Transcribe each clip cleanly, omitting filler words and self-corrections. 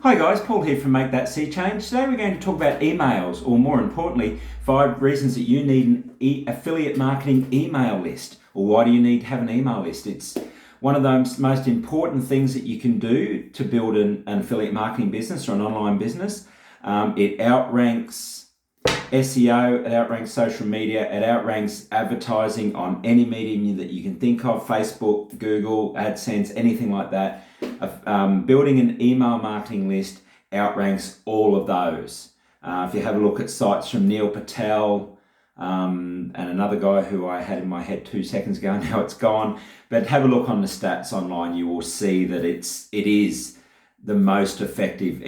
Hi guys, Paul here from Make That Sea Change. Today we're going to talk about emails, or more importantly, 5 reasons that you need an affiliate marketing email list. Or why do you need to have an email list? It's one of those most important things that you can do to build an affiliate marketing business or an online business. It outranks SEO, it outranks social media, it outranks advertising on any medium that you can think of, Facebook, Google, AdSense, anything like that. Building an email marketing list outranks all of those. If you have a look at sites from Neil Patel and another guy who I had in my head 2 seconds ago, now it's gone, but have a look on the stats online, you will see that it is the most effective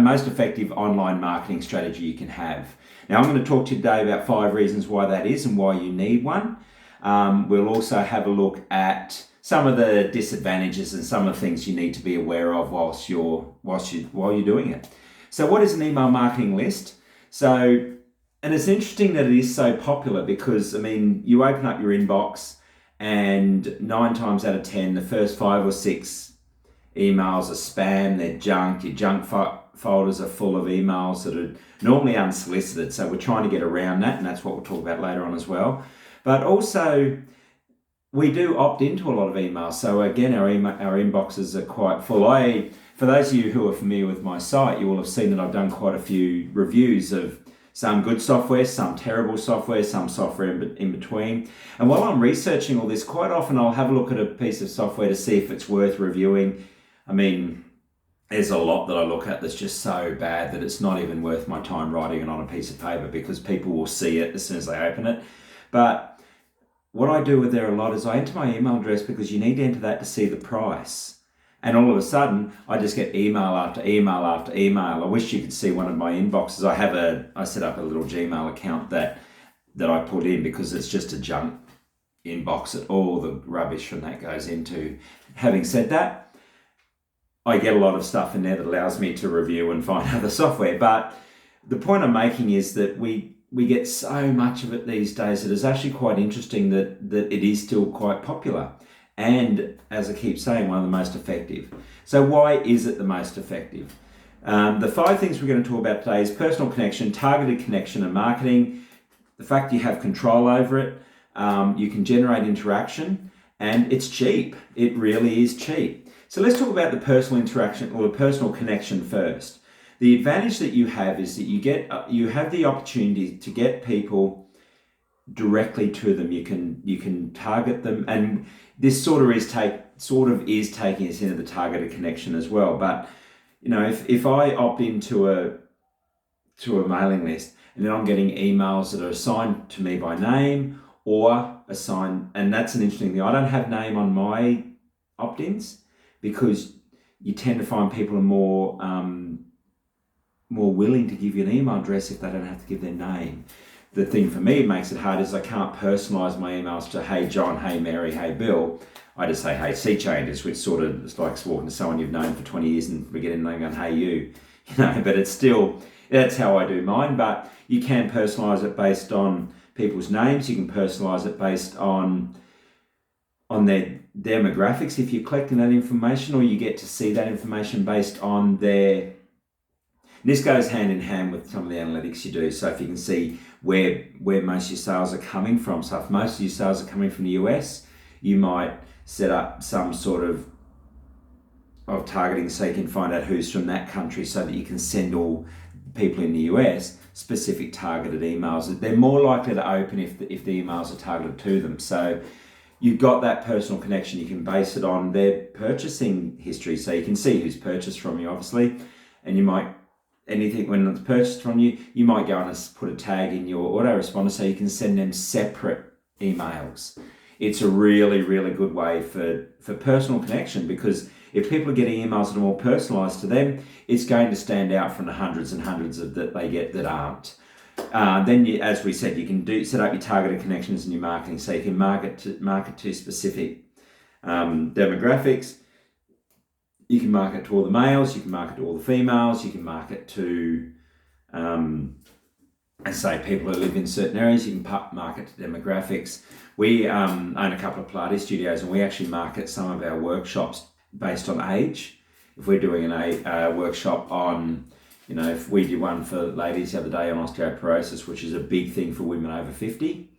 most effective online marketing strategy you can have. Now I'm going to talk to you today about 5 reasons why that is and why you need one. We'll also have a look at some of the disadvantages and some of the things you need to be aware of while you're doing it. So what is an email marketing list? And it's interesting that it is so popular because, you open up your inbox and 9 times out of 10, the first 5 or 6 emails are spam, they're junk. Your junk folders are full of emails that are normally unsolicited. So we're trying to get around that, and that's what we'll talk about later on as well. But also, we do opt into a lot of emails. So again, our inboxes are quite full. For those of you who are familiar with my site, you will have seen that I've done quite a few reviews of some good software, some terrible software, some software in between. And while I'm researching all this, quite often I'll have a look at a piece of software to see if it's worth reviewing. There's a lot that I look at that's just so bad that it's not even worth my time writing it on a piece of paper because people will see it as soon as they open it. But what I do with there a lot is I enter my email address because you need to enter that to see the price. And all of a sudden, I just get email after email after email. I wish you could see one of my inboxes. I set up a little Gmail account that I put in because it's just a junk inbox that all the rubbish from that goes into. Having said that, I get a lot of stuff in there that allows me to review and find other software. But the point I'm making is that we get so much of it these days that it's actually quite interesting that it is still quite popular. And as I keep saying, one of the most effective. So why is it the most effective? The 5 things we're going to talk about today is personal connection, targeted connection and marketing, the fact you have control over it, you can generate interaction, and it's cheap. It really is cheap. So let's talk about the personal interaction or the personal connection first. The advantage that you have is that you have the opportunity to get people directly to them. You can target them, and this sort of is taking us into the targeted connection as well. But if I opt into a mailing list and then I'm getting emails that are assigned to me by name or assigned, and that's an interesting thing. I don't have name on my opt-ins because you tend to find people are more willing to give you an email address if they don't have to give their name. The thing for me makes it hard is I can't personalize my emails to, hey John, hey Mary, hey Bill. I just say, hey Sea Changers, which sort of is like walking to someone you've known for 20 years and we get in there going, hey you. But it's still, that's how I do mine. But you can personalize it based on people's names. You can personalize it based on their demographics if you're collecting that information, or you get to see that information based on their. This goes hand in hand with some of the analytics you do. So if you can see where most of your sales are coming from. So if most of your sales are coming from the US, you might set up some sort of targeting so you can find out who's from that country so that you can send all people in the US specific targeted emails. They're more likely to open if the emails are targeted to them. So you've got that personal connection. You can base it on their purchasing history. So you can see who's purchased from you, obviously, and you might, anything when it's purchased from you, you might go and put a tag in your autoresponder so you can send them separate emails. It's a really, really good way for personal connection, because if people are getting emails that are more personalized to them, it's going to stand out from the hundreds and hundreds of that they get that aren't. Then, as we said, you can set up your targeted connections in your marketing, so you can market to specific demographics. You can market to all the males, you can market to all the females, you can market to, say, people who live in certain areas, you can market to demographics. We own a couple of Pilates studios, and we actually market some of our workshops based on age. if we're doing a workshop on, if we did one for ladies the other day on osteoporosis, which is a big thing for women over 50,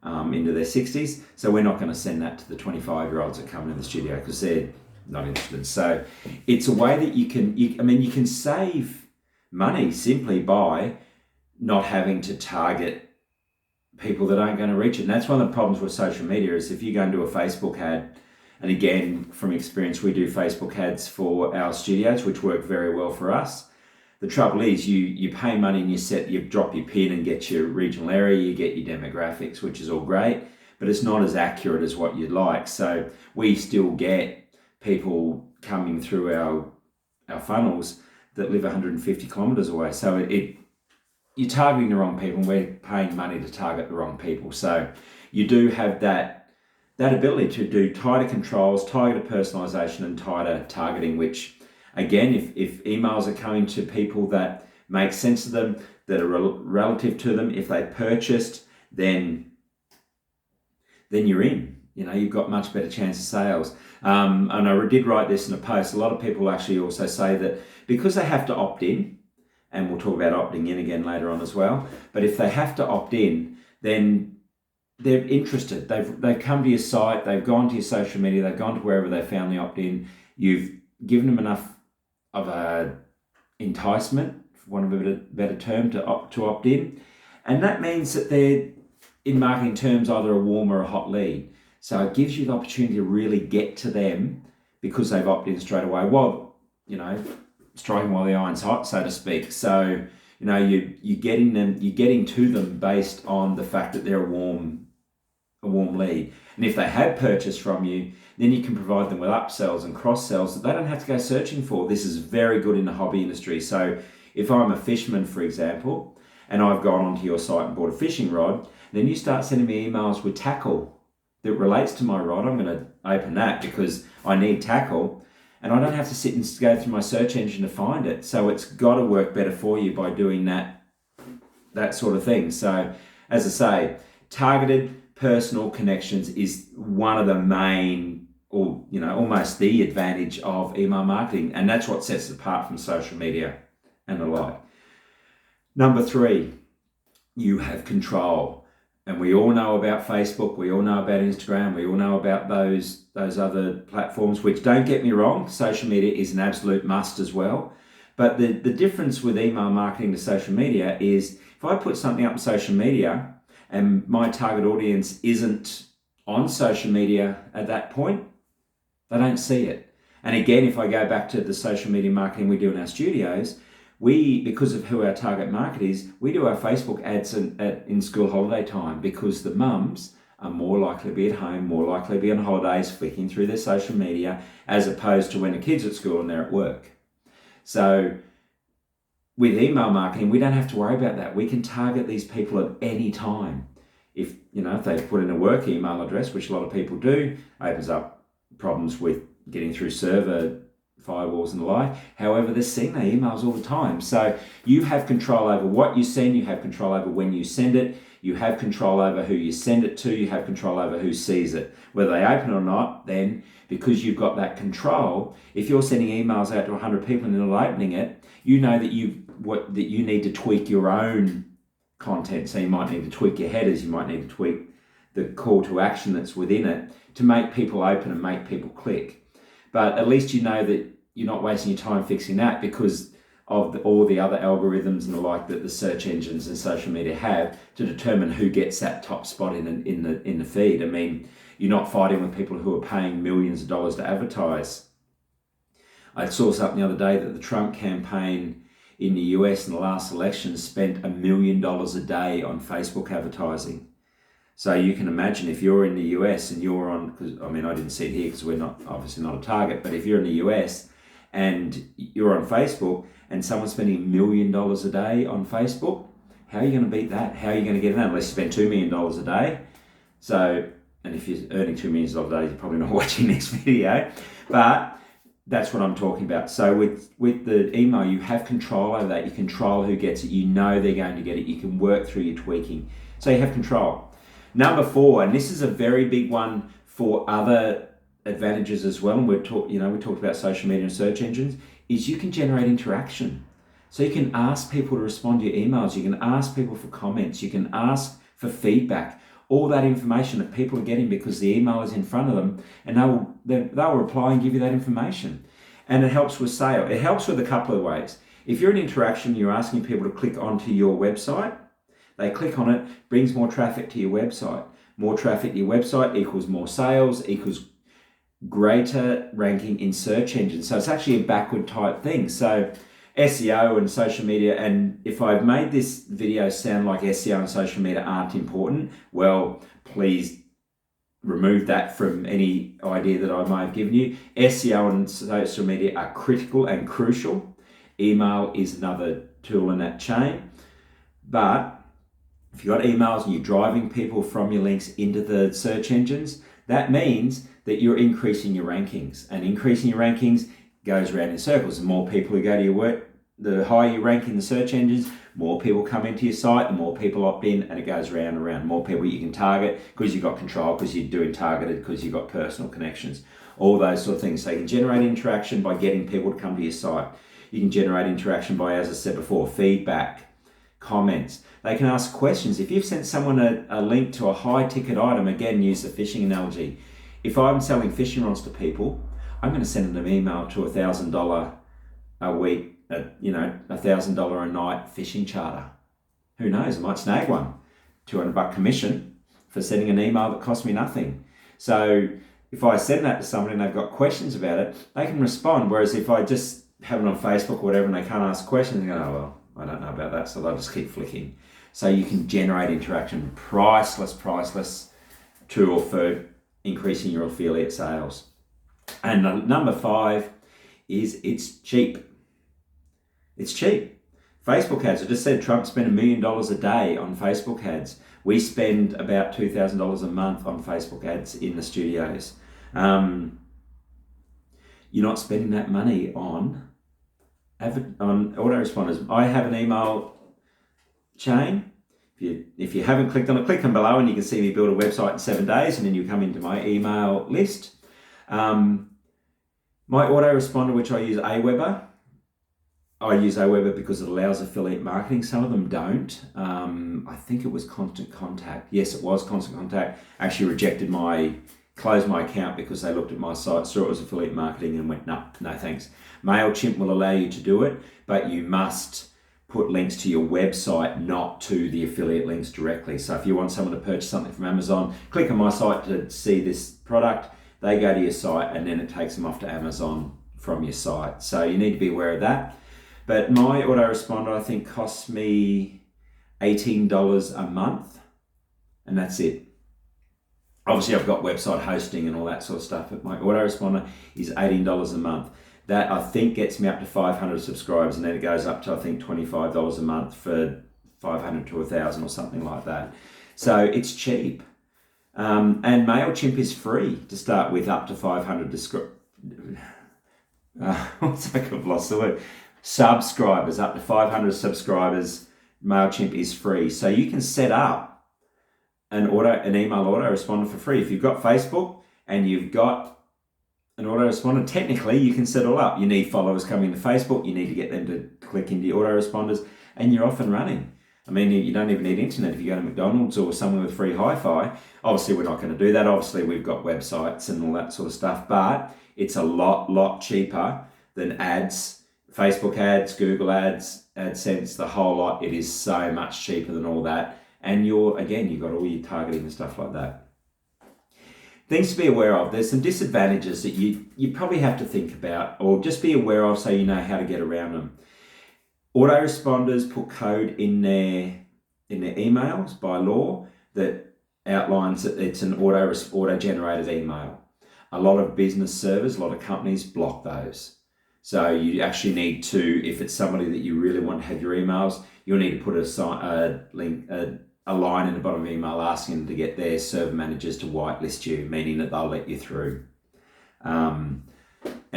into their 60s. So we're not going to send that to the 25-year-olds that come in the studio because they're not interested. So it's a way that you can save money simply by not having to target people that aren't going to reach it. And that's one of the problems with social media is if you go and do a Facebook ad, and again, from experience, we do Facebook ads for our studios, which work very well for us. The trouble is you pay money and you drop your pin and get your regional area, you get your demographics, which is all great, but it's not as accurate as what you'd like. So we still get people coming through our funnels that live 150 kilometers away. So you're targeting the wrong people, and we're paying money to target the wrong people. So you do have that ability to do tighter controls, tighter personalization, and tighter targeting, which again, if emails are coming to people that make sense to them, that are relative to them, if they purchased, then you're in. You've got much better chance of sales. And I did write this in a post. A lot of people actually also say that because they have to opt in, and we'll talk about opting in again later on as well, but if they have to opt in, then they're interested. They've come to your site, they've gone to your social media, they've gone to wherever they found the opt-in. You've given them enough of a enticement, for want of a better term, to opt in. And that means that they're, in marketing terms, either a warm or a hot lead. So it gives you the opportunity to really get to them because they've opted in straight away. Well, striking while the iron's hot, so to speak. So, you're getting to them based on the fact that they're a warm lead. And if they have purchased from you, then you can provide them with upsells and cross-sells that they don't have to go searching for. This is very good in the hobby industry. So if I'm a fisherman, for example, and I've gone onto your site and bought a fishing rod, then you start sending me emails with tackle that relates to my rod. I'm going to open that because I need tackle, and I don't have to sit and go through my search engine to find it. So it's got to work better for you by doing that sort of thing. So as I say, targeted personal connections is one of the main, or almost the advantage of email marketing, and that's what sets it apart from social media and the like. Number 3, you have control. And we all know about Facebook, we all know about Instagram, we all know about those other platforms, which, don't get me wrong, social media is an absolute must as well. But the difference with email marketing to social media is if I put something up on social media and my target audience isn't on social media at that point, they don't see it. And again, if I go back to the social media marketing we do in our studios, because of who our target market is, we do our Facebook ads in school holiday time because the mums are more likely to be at home, more likely to be on holidays, flicking through their social media, as opposed to when the kids are at school and they're at work. So with email marketing, we don't have to worry about that. We can target these people at any time. If they put in a work email address, which a lot of people do, opens up problems with getting through server firewalls and the like. However, they're seeing their emails all the time. So you have control over what you send, you have control over when you send it, you have control over who you send it to, you have control over who sees it. Whether they open it or not, then because you've got that control, if you're sending emails out to 100 people and they're not opening it, you know that you need to tweak your own content. So you might need to tweak your headers, you might need to tweak the call to action that's within it to make people open and make people click. But at least you know that you're not wasting your time fixing that because of all the other algorithms and the like that the search engines and social media have to determine who gets that top spot in the feed. I mean, you're not fighting with people who are paying millions of dollars to advertise. I saw something the other day that the Trump campaign in the US in the last election spent $1 million a day on Facebook advertising. So you can imagine if you're in the US and you're on, because I didn't see it here because we're obviously not a target, but if you're in the US and you're on Facebook and someone's spending $1 million a day on Facebook, how are you going to beat that? How are you going to get that unless you spend $2 million a day? So, and if you're earning $2 million a day, you're probably not watching this video, but that's what I'm talking about. So with the email, you have control over that. You control who gets it. You know they're going to get it. You can work through your tweaking. So you have control. Number 4, and this is a very big one for other advantages as well, and we talked about social media and search engines, is you can generate interaction. So you can ask people to respond to your emails, you can ask people for comments, you can ask for feedback, all that information that people are getting because the email is in front of them, and they'll reply and give you that information. And it helps with sale. It helps with a couple of ways. If you're in interaction, you're asking people to click onto your website, they click on it, brings more traffic to your website. More traffic to your website equals more sales, equals greater ranking in search engines. So it's actually a backward type thing. So SEO and social media, and if I've made this video sound like SEO and social media aren't important, well, please remove that from any idea that I may have given you. SEO and social media are critical and crucial. Email is another tool in that chain. But if you've got emails and you're driving people from your links into the search engines, that means that you're increasing your rankings. And increasing your rankings goes around in circles. The more people who go to your work, the higher you rank in the search engines, more people come into your site, the more people opt in, and it goes round and round. More people you can target because you've got control, because you're doing targeted, because you've got personal connections, all those sort of things. So you can generate interaction by getting people to come to your site. You can generate interaction by, as I said before, feedback, comments. They can ask questions. If you've sent someone a link to a high ticket item, again, use the fishing analogy. If I'm selling fishing rods to people, I'm going to send them an email to $1,000 a week, $1,000 a night fishing charter. Who knows? I might snag one. $200 commission for sending an email that cost me nothing. So if I send that to somebody and they've got questions about it, they can respond. Whereas if I just have it on Facebook or whatever and they can't ask questions, they go, oh, well, I don't know about that. So they'll just keep flicking. So you can generate interaction. Priceless tool for increasing your affiliate sales. And number 5 is it's cheap. It's cheap. Facebook ads. I just said Trump spent $1 million a day on Facebook ads. We spend about $2,000 a month on Facebook ads in the studios. You're not spending that money on autoresponders. I have an email chain. If you haven't clicked on it, click on below and you can see me build a website in 7 days, and then you come into my email list. My autoresponder, which I use Aweber. I use Aweber because it allows affiliate marketing. Some of them don't. I think it was Constant Contact. Yes, it was Constant Contact. Actually closed my account because they looked at my site, saw it was affiliate marketing and went, no thanks. MailChimp will allow you to do it, but you must put links to your website, not to the affiliate links directly. So if you want someone to purchase something from Amazon, click on my site to see this product. They go to your site and then it takes them off to Amazon from your site. So you need to be aware of that. But my autoresponder, I think, costs me $18 a month, and that's it. Obviously, I've got website hosting and all that sort of stuff, but my autoresponder is $18 a month. That, I think, gets me up to 500 subscribers, and then it goes up to, I think, $25 a month for 500 to 1,000 or something like that. So it's cheap. And MailChimp is free to start with, up to 500 I've lost the word. Subscribers, up to 500 subscribers. MailChimp is free. So you can set up an email autoresponder for free. If you've got Facebook and you've got an autoresponder, technically you can set it all up. You need followers coming to Facebook, you need to get them to click into your autoresponders, and you're off and running. I mean, you don't even need internet if you go to McDonald's or somewhere with free hi-fi. Obviously, we're not going to do that. Obviously, we've got websites and all that sort of stuff, but it's a lot cheaper than ads, Facebook ads, Google ads, AdSense, the whole lot. It is so much cheaper than all that. And you've got all your targeting and stuff like that. Things to be aware of. There's some disadvantages that you probably have to think about, or just be aware of so you know how to get around them. Autoresponders put code in their emails by law that outlines that it's an auto-generated email. A lot of business servers, a lot of companies block those. So you actually need to, if it's somebody that you really want to have your emails, you'll need to put a line in the bottom of the email asking them to get their server managers to whitelist you, meaning that they'll let you through. And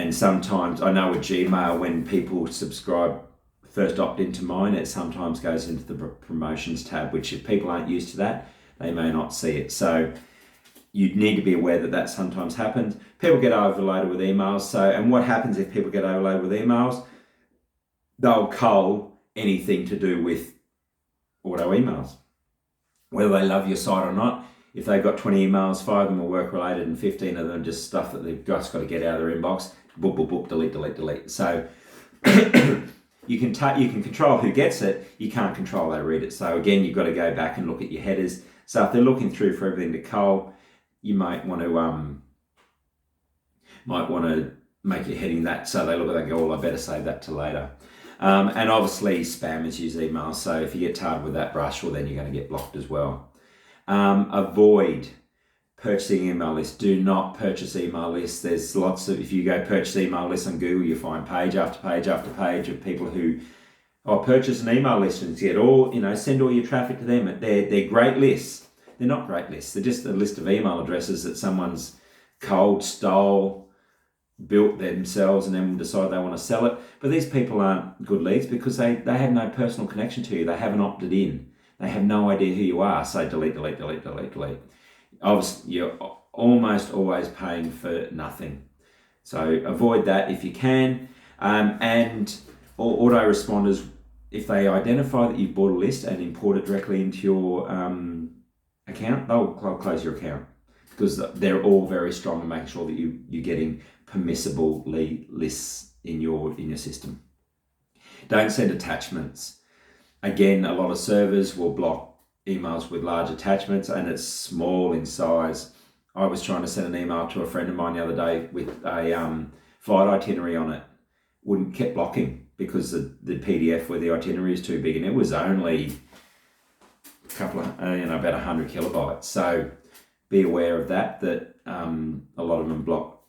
sometimes, I know with Gmail, when people first opt into mine, it sometimes goes into the promotions tab, which if people aren't used to that, they may not see it. So you need to be aware that that sometimes happens. People get overloaded with emails. And what happens if people get overloaded with emails? They'll cull anything to do with auto emails. Whether they love your site or not, if they've got 20 emails, 5 of them are work related and 15 of them just stuff that they've just got to get out of their inbox, boop, boop, boop, delete, delete, delete. So you can control who gets it, you can't control they read it. So again, you've got to go back and look at your headers. So if they're looking through for everything to cull, you might want to make your heading that so they look at that and go, well, I better save that to later. And obviously spammers use emails, so if you get tarred with that brush, well then you're going to get blocked as well. Avoid purchasing email lists. Do not purchase email lists. There's lots of, if you go purchase email lists on Google, you find page after page after page of people who purchase an email list and get all, send all your traffic to them. They're great lists. They're not great lists. They're just a list of email addresses that someone's stole, built themselves, and then decide they want to sell it. But these people aren't good leads because they have no personal connection to you. They haven't opted in. They have no idea who you are. So delete, delete, delete, delete, delete. Obviously, you're almost always paying for nothing. So avoid that if you can. And autoresponders, if they identify that you've bought a list and import it directly into your account, they'll close your account because they're all very strong in making sure that you're getting permissible lists in your system. Don't send attachments. Again, a lot of servers will block emails with large attachments and it's small in size. I was trying to send an email to a friend of mine the other day with a flight itinerary on it. Kept blocking because the PDF where the itinerary is too big, and it was only a couple of, about 100 kilobytes. So be aware of that a lot of them block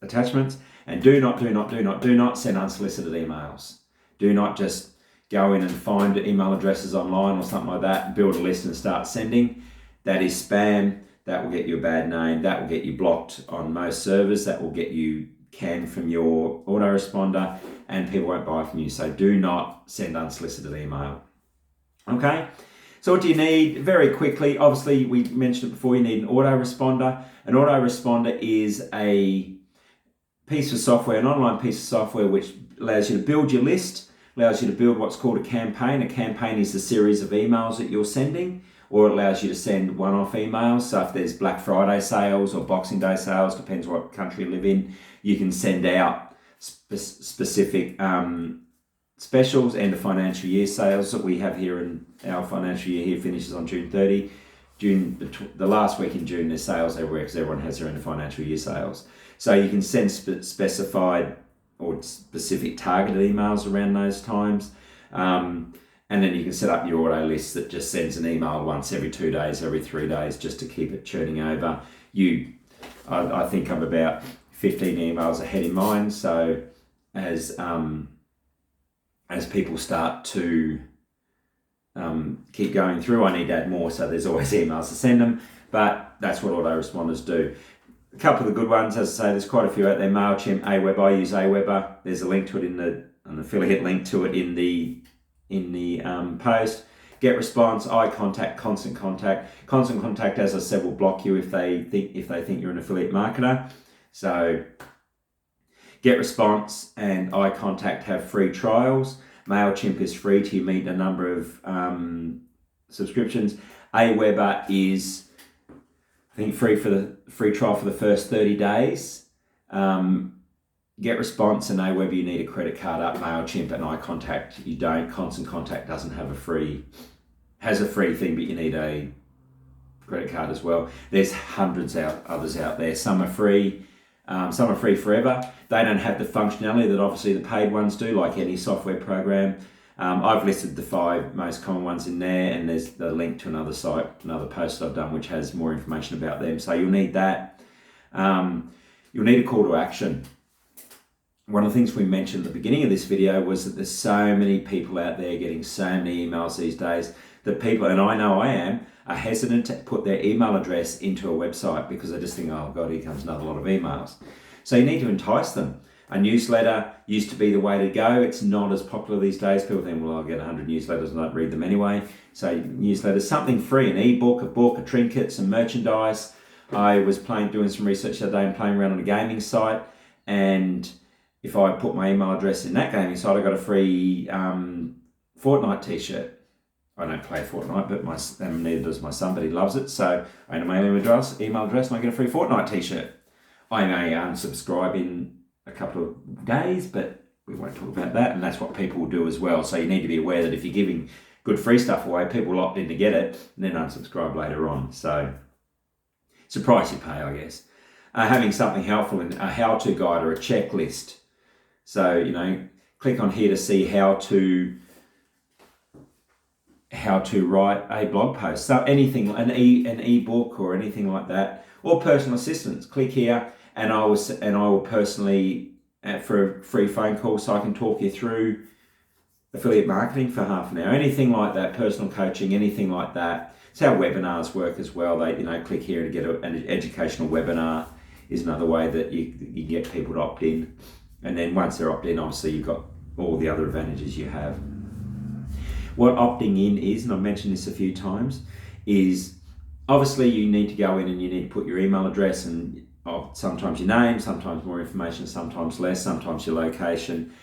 attachments. And do not send unsolicited emails. Do not just go in and find email addresses online or something like that, build a list and start sending. That is spam. That will get you a bad name. That will get you blocked on most servers. That will get you canned from your autoresponder, and people won't buy from you. So do not send unsolicited email. Okay? So what do you need? Very quickly, obviously we mentioned it before, you need an autoresponder. An autoresponder is a piece of software, an online piece of software which allows you to build your list, allows you to build what's called a campaign. A campaign is a series of emails that you're sending, or it allows you to send one-off emails. So if there's Black Friday sales or Boxing Day sales, depends what country you live in, you can send out specific specials, and the financial year sales that we have here. In our financial year here finishes on June 30. The last week in June, there's sales everywhere because everyone has their own financial year sales. So you can send specified or specific targeted emails around those times. And then you can set up your auto list that just sends an email once every 2 days, every 3 days, just to keep it churning over. I think I'm about 15 emails ahead in mine. So as people start to keep going through, I need to add more. So there's always emails to send them, but that's what autoresponders do. A couple of the good ones, as I say, there's quite a few out there. MailChimp, Aweber. I use Aweber. There's a link to it an affiliate link to it in the post. GetResponse, iContact, Constant Contact. Constant Contact, as I said, will block you if they think you're an affiliate marketer. So GetResponse and iContact have free trials. MailChimp is free till you meet a number of subscriptions. Aweber is, I think, free trial for the first 30 days. GetResponse and Aweber, you need a credit card up. MailChimp and iContact, you don't. Constant Contact doesn't have has a free thing, but you need a credit card as well. There's hundreds others out there. Some are free. Some are free forever. They don't have the functionality that obviously the paid ones do, like any software program. I've listed the 5 most common ones in there, and there's the link to another site, another post I've done, which has more information about them. So you'll need that. You'll need a call to action. One of the things we mentioned at the beginning of this video was that there's so many people out there getting so many emails these days that people, and I know I am, are hesitant to put their email address into a website because they just think, oh God, here comes another lot of emails. So you need to entice them. A newsletter used to be the way to go. It's not as popular these days. People think, well, I'll get 100 newsletters and I don't read them anyway. So newsletters, something free, an ebook, a book, a trinket, some merchandise. I was doing some research the other day and playing around on a gaming site, and if I put my email address in that gaming site, I got a free Fortnite t-shirt. I don't play Fortnite, but neither does my son, but he loves it. So I enter my email address and I get a free Fortnite t-shirt. I may unsubscribe in a couple of days, but we won't talk about that, and that's what people will do as well. So you need to be aware that if you're giving good free stuff away, people will opt in to get it and then unsubscribe later on. So it's a price you pay, I guess. Having something helpful in a how-to guide or a checklist. So, click on here to see how to write a blog post. So anything, an ebook or anything like that, or personal assistance. Click here, and I will personally, for a free phone call, so I can talk you through affiliate marketing for half an hour. Anything like that, personal coaching, anything like that. It's how webinars work as well. They, click here to get an educational webinar is another way that you get people to opt in. And then once they're opted in, obviously you've got all the other advantages you have. What opting in is, and I've mentioned this a few times, is obviously you need to go in and you need to put your email address and sometimes your name, sometimes more information, sometimes less, sometimes your location,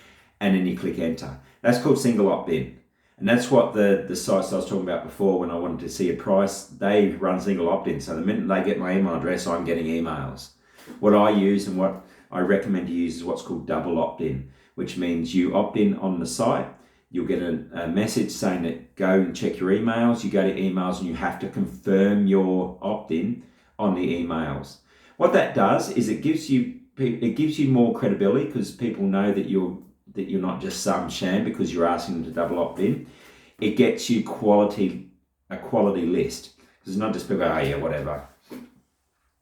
and then you click enter. That's called single opt-in. And that's what the sites I was talking about before when I wanted to see a price, they run single opt-in. So the minute they get my email address, I'm getting emails. What I use and what I recommend to use is what's called double opt-in, which means you opt in on the site, you'll get a message saying that go and check your emails. You go to emails and you have to confirm your opt-in on the emails. What that does is it gives you more credibility, because people know that you're not just some sham because you're asking them to double opt in. It gets you a quality list, because it's not just people go, oh yeah, whatever.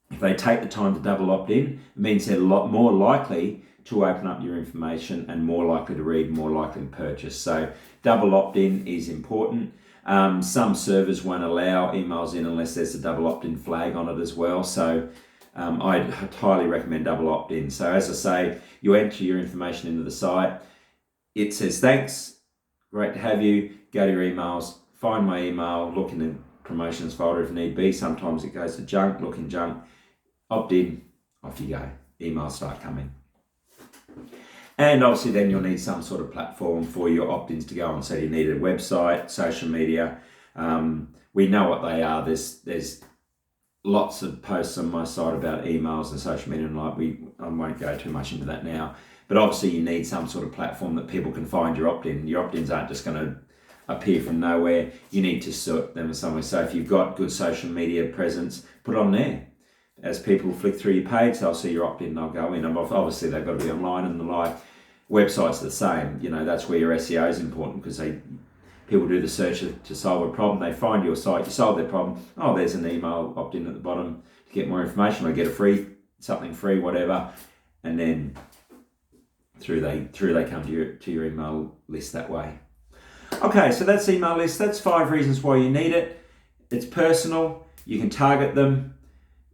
If they take the time to double opt in, it means they're a lot more likely to open up your information and more likely to read, more likely to purchase. So double opt-in is important. Some servers won't allow emails in unless there's a double opt-in flag on it as well. So I'd highly recommend double opt-in. So as I say, you enter your information into the site. It says, thanks, great to have you. Go to your emails, find my email, look in the promotions folder if need be. Sometimes it goes to junk, look in junk, opt in, off you go. Emails start coming. And obviously then you'll need some sort of platform for your opt-ins to go on. So you need a website, social media. We know what they are. There's lots of posts on my site about emails and social media, and I won't go too much into that now. But obviously you need some sort of platform that people can find your opt-in. Your opt-ins aren't just going to appear from nowhere. You need to sort them somewhere. So if you've got good social media presence, put it on there. As people flick through your page, they'll see your opt-in and they'll go in. And obviously they've got to be online and the like. Websites are the same. That's where your SEO is important, because people do the search to solve a problem. They find your site, you solve their problem. Oh, there's an email opt-in at the bottom to get more information, or get something free, whatever. And then through they come to your email list that way. Okay, so that's email list. That's 5 reasons why you need it. It's personal. You can target them.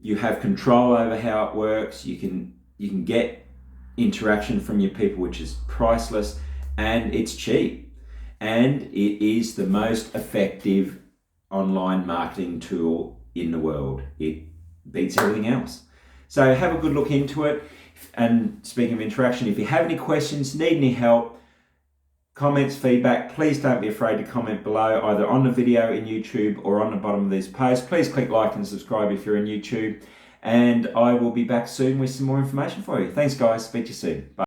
You have control over how it works. You can get interaction from your people, which is priceless, and it's cheap. And it is the most effective online marketing tool in the world. It beats everything else. So have a good look into it. And speaking of interaction, if you have any questions, need any help, comments, feedback, please don't be afraid to comment below, either on the video in YouTube or on the bottom of these posts. Please click like and subscribe if you're in YouTube, and I will be back soon with some more information for you. Thanks guys, speak to you soon. Bye.